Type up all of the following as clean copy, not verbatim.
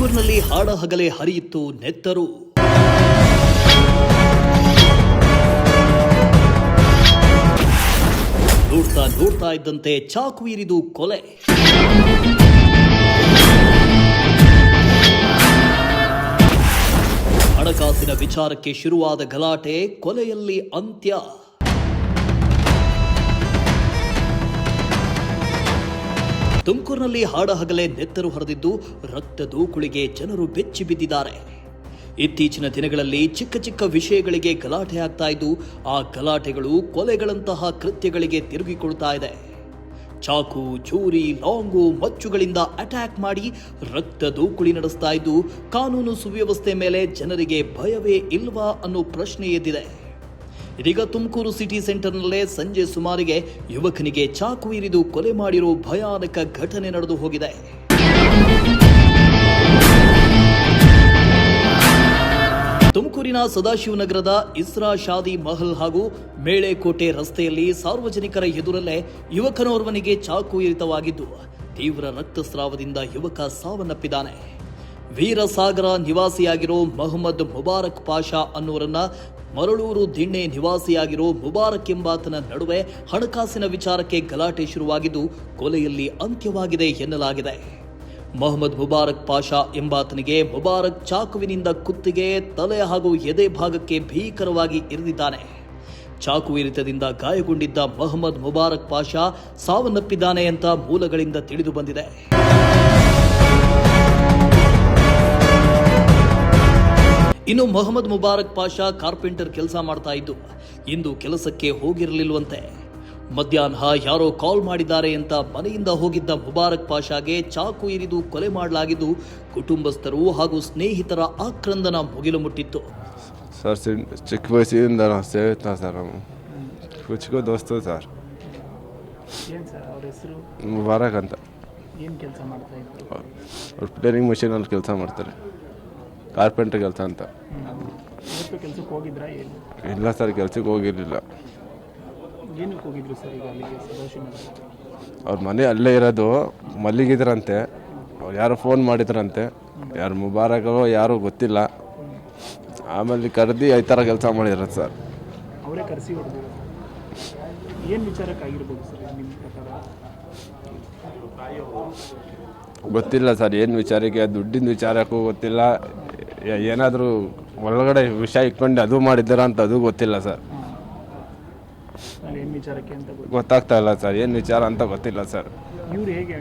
ತುಮಕೂರಿನಲ್ಲಿ ಹಾಡಹಗಲೇ ಹರಿಯಿತ್ತು ನೆತ್ತರು. ನೋಡ್ತಾ ಇದ್ದಂತೆ ಚಾಕು ಇರಿದು ಕೊಲೆ. ಹಣಕಾಸಿನ ವಿಚಾರಕ್ಕೆ ಶುರುವಾದ ಗಲಾಟೆ ಕೊಲೆಯಲ್ಲಿ ಅಂತ್ಯ. ತುಮಕೂರಿನಲ್ಲಿ ಹಾಡಹಗಲೇ ನೆತ್ತರು ಹರಿದಿದ್ದು ರಕ್ತ ದೂಕುಳಿಗೆ ಜನರು ಬೆಚ್ಚಿ ಬಿದ್ದಿದ್ದಾರೆ. ಇತ್ತೀಚಿನ ದಿನಗಳಲ್ಲಿ ಚಿಕ್ಕ ಚಿಕ್ಕ ವಿಷಯಗಳಿಗೆ ಗಲಾಟೆ ಆಗ್ತಾ ಇದ್ದು ಆ ಗಲಾಟೆಗಳು ಕೊಲೆಗಳಂತಹ ಕೃತ್ಯಗಳಿಗೆ ತಿರುಗಿಕೊಳ್ತಾ ಇದೆ. ಚಾಕು, ಚೂರಿ, ಲಾಂಗು, ಮಚ್ಚುಗಳಿಂದ ಅಟ್ಯಾಕ್ ಮಾಡಿ ರಕ್ತ ದೂಕುಳಿ ನಡೆಸ್ತಾ ಇದ್ದು ಕಾನೂನು ಸುವ್ಯವಸ್ಥೆ ಮೇಲೆ ಜನರಿಗೆ ಭಯವೇ ಇಲ್ವಾ ಅನ್ನೋ ಪ್ರಶ್ನೆ ಎದ್ದಿದೆ. ಇದೀಗ ತುಮಕೂರು ಸಿಟಿ ಸೆಂಟರ್ನಲ್ಲೇ ಸಂಜೆ ಸುಮಾರಿಗೆ ಯುವಕನಿಗೆ ಚಾಕು ಇರಿದು ಕೊಲೆ ಮಾಡಿರೋ ಭಯಾನಕ ಘಟನೆ ನಡೆದು ಹೋಗಿದೆ. ತುಮಕೂರಿನ ಸದಾಶಿವನಗರದ ಇಸ್ರಾ ಶಾದಿ ಮಹಲ್ ಹಾಗೂ ಮೇಳೆಕೋಟೆ ರಸ್ತೆಯಲ್ಲಿ ಸಾರ್ವಜನಿಕರ ಎದುರಲ್ಲೇ ಯುವಕನೋರ್ವನಿಗೆ ಚಾಕು ಇರಿತವಾಗಿದ್ದು ತೀವ್ರ ರಕ್ತಸ್ರಾವದಿಂದ ಯುವಕ ಸಾವನ್ನಪ್ಪಿದ್ದಾನೆ. ವೀರಸಾಗರ ನಿವಾಸಿಯಾಗಿರೋ ಮೊಹಮ್ಮದ್ ಮುಬಾರಕ್ ಪಾಷಾ ಅನ್ನೋರನ್ನ ಮರಳೂರು ದಿಣ್ಣೆ ನಿವಾಸಿಯಾಗಿರೋ ಮುಬಾರಕ್ ಎಂಬಾತನ ನಡುವೆ ಹಣಕಾಸಿನ ವಿಚಾರಕ್ಕೆ ಗಲಾಟೆ ಶುರುವಾಗಿದ್ದು ಕೊಲೆಯಲ್ಲಿ ಅಂತ್ಯವಾಗಿದೆ ಎನ್ನಲಾಗಿದೆ. ಮೊಹಮ್ಮದ್ ಮುಬಾರಕ್ ಪಾಷಾ ಎಂಬಾತನಿಗೆ ಮುಬಾರಕ್ ಚಾಕುವಿನಿಂದ ಕುತ್ತಿಗೆ, ತಲೆ ಹಾಗೂ ಎದೆ ಭಾಗಕ್ಕೆ ಭೀಕರವಾಗಿ ಇರಿದಿದ್ದಾನೆ. ಚಾಕು ಇರಿತದಿಂದ ಗಾಯಗೊಂಡಿದ್ದ ಮೊಹಮ್ಮದ್ ಮುಬಾರಕ್ ಪಾಷಾ ಸಾವನ್ನಪ್ಪಿದ್ದಾನೆ ಅಂತ ಮೂಲಗಳಿಂದ ತಿಳಿದು ಬಂದಿದೆ. ಇನ್ನು ಮೊಹಮ್ಮದ್ ಮುಬಾರಕ್ ಪಾಷಾ ಕಾರ್ಪೆಂಟರ್ ಕೆಲಸ ಮಾಡ್ತಾ ಇದ್ದು ಇಂದು ಕೆಲಸಕ್ಕೆ ಹೋಗಿರಲಿಲ್ವಂತೆ. ಮಧ್ಯಾಹ್ನ ಯಾರೋ ಕಾಲ್ ಮಾಡಿದ್ದಾರೆ ಅಂತ ಮನೆಯಿಂದ ಹೋಗಿದ್ದ ಮುಬಾರಕ್ ಪಾಷಾಗೆ ಚಾಕು ಇರಿದು ಕೊಲೆ ಮಾಡಲಾಗಿದ್ದು ಕುಟುಂಬಸ್ಥರು ಹಾಗೂ ಸ್ನೇಹಿತರ ಆಕ್ರಂದನ ಮುಗಿಲು ಮುಟ್ಟಿತ್ತು. ಸರ್ ಚಿಕ್ಕ ವಯಸ್ಸಿಂದ ಸೇವಿತ ಸರ್, ಚಿಕ್ಕ ದೋಸ್ತು ಸರ್. ಮುಬಾರಕ್ ಅಂತ ಅವ್ರು ಪ್ಲೇರಿಂಗ್ ಮಷೀನಲ್ಲಿ ಕೆಲಸ ಮಾಡ್ತಾರೆ, ಕಾರ್ಪೆಂಟರ್ ಕೆಲಸ ಅಂತ. ಇಲ್ಲ ಸರ್, ಕೆಲ್ಸಕ್ಕೆ ಹೋಗಿರಲಿಲ್ಲ. ಅವ್ರ ಮನೆ ಅಲ್ಲೇ ಇರೋದು, ಮಲ್ಲಿಗಿದ್ರಂತೆ. ಅವ್ರು ಯಾರೋ ಫೋನ್ ಮಾಡಿದ್ರಂತೆ, ಯಾರು ಮುಬಾರಕೋ ಯಾರು ಗೊತ್ತಿಲ್ಲ. ಆಮೇಲೆ ಕರೆದು ಈ ಥರ ಕೆಲಸ ಮಾಡಿದ್ರು ಸರ್. ಅವರೇ ಕರೆಸಿ ಹೊಡೆದು ಏನು ವಿಚಾರಕ್ಕಾಗಿರ್ಬೋದು ಸರ್ ನಿಮ್ಮ ಪ್ರಕಾರ? ಗೊತ್ತಿಲ್ಲ ಸರ್, ಏನು ವಿಚಾರಕ್ಕೆ, ದುಡ್ಡಿನ ವಿಚಾರಕ್ಕೂ ಗೊತ್ತಿಲ್ಲ. ಏನಾದರೂ ಒಳಗಡೆ ವಿಷಯ ಇಟ್ಕೊಂಡು ಅದು ಮಾಡಿದ್ದಾರ ಅಂತ ಅದು ಗೊತ್ತಿಲ್ಲ ಸರ್. ಗೊತ್ತಾಗ್ತಾ ಇಲ್ಲ ಸರ್, ಏನು ವಿಚಾರ ಅಂತ ಗೊತ್ತಿಲ್ಲ ಸರ್. ಇವ್ರು ಹೇಗೆ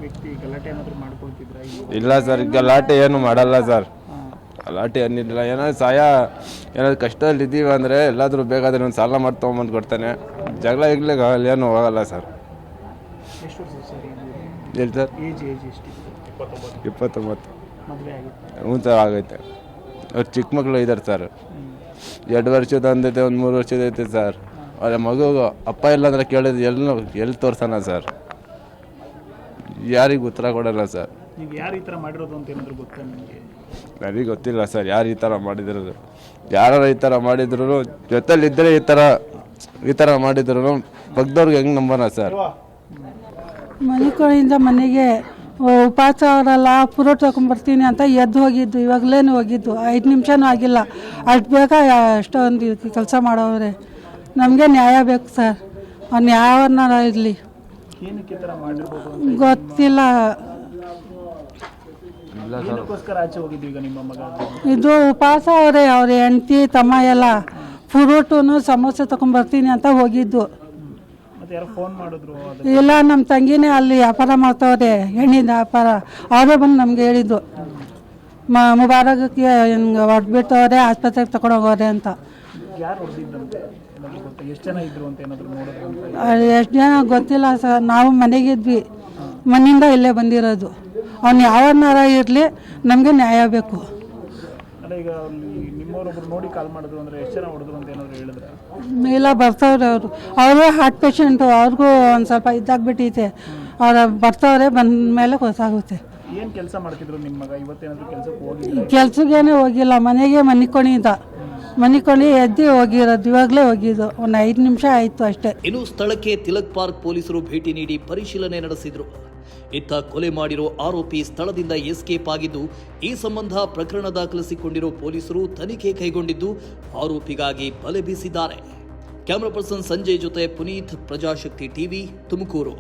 ವ್ಯಕ್ತಿ ಗಲಾಟೆ ಏನಾದರೂ ಮಾಡ್ಕೊಳ್ತಿದ್ರ? ಇಲ್ಲ ಸರ್, ಗಲಾಟೆ ಏನು ಮಾಡಲ್ಲ ಸರ್. ಗಲಾಟೆ ಏನಿಲ್ಲ. ಏನಾದ್ರು ಸಹಾಯ, ಏನಾದ್ರು ಕಷ್ಟದಲ್ಲಿ ಇದ್ದೀವಿ ಅಂದರೆ ಎಲ್ಲಾದರೂ ಬೇಕಾದ್ರೆ ಒಂದು ಸಾಲ ಮಾಡಿ ತೊಗೊಂಬಂದು ಕೊಡ್ತಾನೆ. ಜಗಳ ಈಗಲೇ ಏನು ಹೋಗಲ್ಲ ಸರ್. ಹೇಳಿ ಸರ್, 29. ಹ್ಞೂ ಸರ್, ಆಗೈತೆ. ಅವ್ರು ಚಿಕ್ಕ ಮಕ್ಕಳು ಇದ್ದಾರೆ ಸರ್. 2 ವರ್ಷದ ಅಂದೈತೆ, ಒಂದು 3 ವರ್ಷದ ಐತೆ ಸರ್. ಅವ್ರ ಮಗು ಅಪ್ಪ ಇಲ್ಲ ಅಂದರೆ ಕೇಳಿದ್ರೆ ಎಲ್ಲಿ ತೋರ್ಸೋಣ ಸರ್? ಯಾರಿಗೆ ಉತ್ತರ ಕೊಡಲ್ಲ ಸರ್. ಯಾರು ಈ ಥರ ಮಾಡಿರೋದು ಅಂತ ಏನಾದರೂ ಗೊತ್ತಾ ನಿಮಗೆ? ನನಗೆ ಗೊತ್ತಿಲ್ಲ ಸರ್ ಯಾರು ಈ ಥರ ಮಾಡಿದ್ರು. ಯಾರು ಈ ಥರ ಮಾಡಿದ್ರು ಜೊತೆಲಿದ್ದರೆ ಈ ಥರ ಮಾಡಿದ್ರು ಪಕ್ಕದವ್ರಿಗೆ ಹೆಂಗೆ ನಂಬೋಣ ಸರ್? ಮನೆ ಮನೆಗೆ ಉಪವಾಸ ಅವರಲ್ಲ, ಪುರೋಟ ತಗೊಂಡ್ಬರ್ತೀನಿ ಅಂತ ಎದ್ದು ಹೋಗಿದ್ದು. ಇವಾಗಲೇನು ಹೋಗಿದ್ದು, 5 ನಿಮಿಷನೂ ಆಗಿಲ್ಲ. ಅಷ್ಟು ಬೇಗ ಅಷ್ಟೊಂದು ಕೆಲಸ ಮಾಡೋವ್ರೆ. ನಮಗೆ ನ್ಯಾಯ ಬೇಕು ಸರ್. ಅವ್ನು ಯಾವನ್ನಾರ ಇರಲಿ, ಗೊತ್ತಿಲ್ಲ. ಇದು ಉಪವಾಸ ಅವ್ರ ಹೆಂಡತಿ ತಮ್ಮ ಎಲ್ಲ ಫ್ರೂಟು ಸಮೋಸೆ ತಗೊಂಡ್ಬರ್ತೀನಿ ಅಂತ ಹೋಗಿದ್ದು. ಇಲ್ಲ, ನಮ್ಮ ತಂಗಿನೇ ಅಲ್ಲಿ ವ್ಯಾಪಾರ ಮಾಡ್ತಾವ್ರೆ, ಹೆಣ್ಣಿನ ವ್ಯಾಪಾರ. ಅವರೇ ಬಂದು ನಮ್ಗೆ ಹೇಳಿದ್ದು ಮುಬಾರಕಕ್ಕೆ ಹಿಂಗೆ ಹೊಡೆದ್ಬಿಟ್ಟವ್ರೆ, ಆಸ್ಪತ್ರೆಗೆ ತಗೊಂಡೋಗೋರೆ ಅಂತ. ಎಷ್ಟು ಜನ ಗೊತ್ತಿಲ್ಲ ಸರ್. ನಾವು ಮನೆಗಿದ್ವಿ, ಮನೆಯಿಂದ ಇಲ್ಲೇ ಬಂದಿರೋದು. ಅವ್ನು ಯಾವನ್ನಾರ ಇರಲಿ, ನಮಗೆ ನ್ಯಾಯ ಬೇಕು. ಇಲ್ಲ, ಬರ್ತಾವ್ರೆ ಅವರು ಹಾರ್ಟ್ ಪೇಷಂಟು. ಅವ್ರಿಗೂ ಒಂದು ಸ್ವಲ್ಪ ಇದಾಗ್ಬಿಟ್ಟೈತೆ. ಅವ್ರು ಬರ್ತಾವ್ರೆ, ಬಂದ ಮೇಲೆ ಗೊತ್ತಾಗುತ್ತೆ. ಕೆಲ್ಸಕ್ಕೇನೆ ಹೋಗಿಲ್ಲ, ಮನೆಗೆ ಮನಿಕೊಂಡು ಎದ್ದು ಹೋಗಿರೋದು. ಇವಾಗಲೇ ಹೋಗಿದ್ದು, ಒಂದು 5 ನಿಮಿಷ ಆಯಿತು ಅಷ್ಟೇ. ಇನ್ನು ಸ್ಥಳಕ್ಕೆ ತಿಲಕ್ ಪಾರ್ಕ್ ಪೊಲೀಸರು ಭೇಟಿ ನೀಡಿ ಪರಿಶೀಲನೆ ನಡೆಸಿದ್ರು. ಇತ್ತ ಕೊಲೆ ಮಾಡಿರೋ ಆರೋಪಿ ಸ್ಥಳದಿಂದ ಎಸ್ಕೇಪ್ ಆಗಿದ್ದು, ಈ ಸಂಬಂಧ ಪ್ರಕರಣ ದಾಖಲಿಸಿಕೊಂಡಿರೋ ಪೊಲೀಸರು ತನಿಖೆ ಕೈಗೊಂಡಿದ್ದು ಆರೋಪಿಗಾಗಿ ಬಲೆ ಬೀಸಿದ್ದಾರೆ. ಕ್ಯಾಮರಾ ಪರ್ಸನ್ ಸಂಜಯ್ ಜೊತೆ ಪುನೀತ್, ಪ್ರಜಾಶಕ್ತಿ ಟಿವಿ, ತುಮಕೂರು.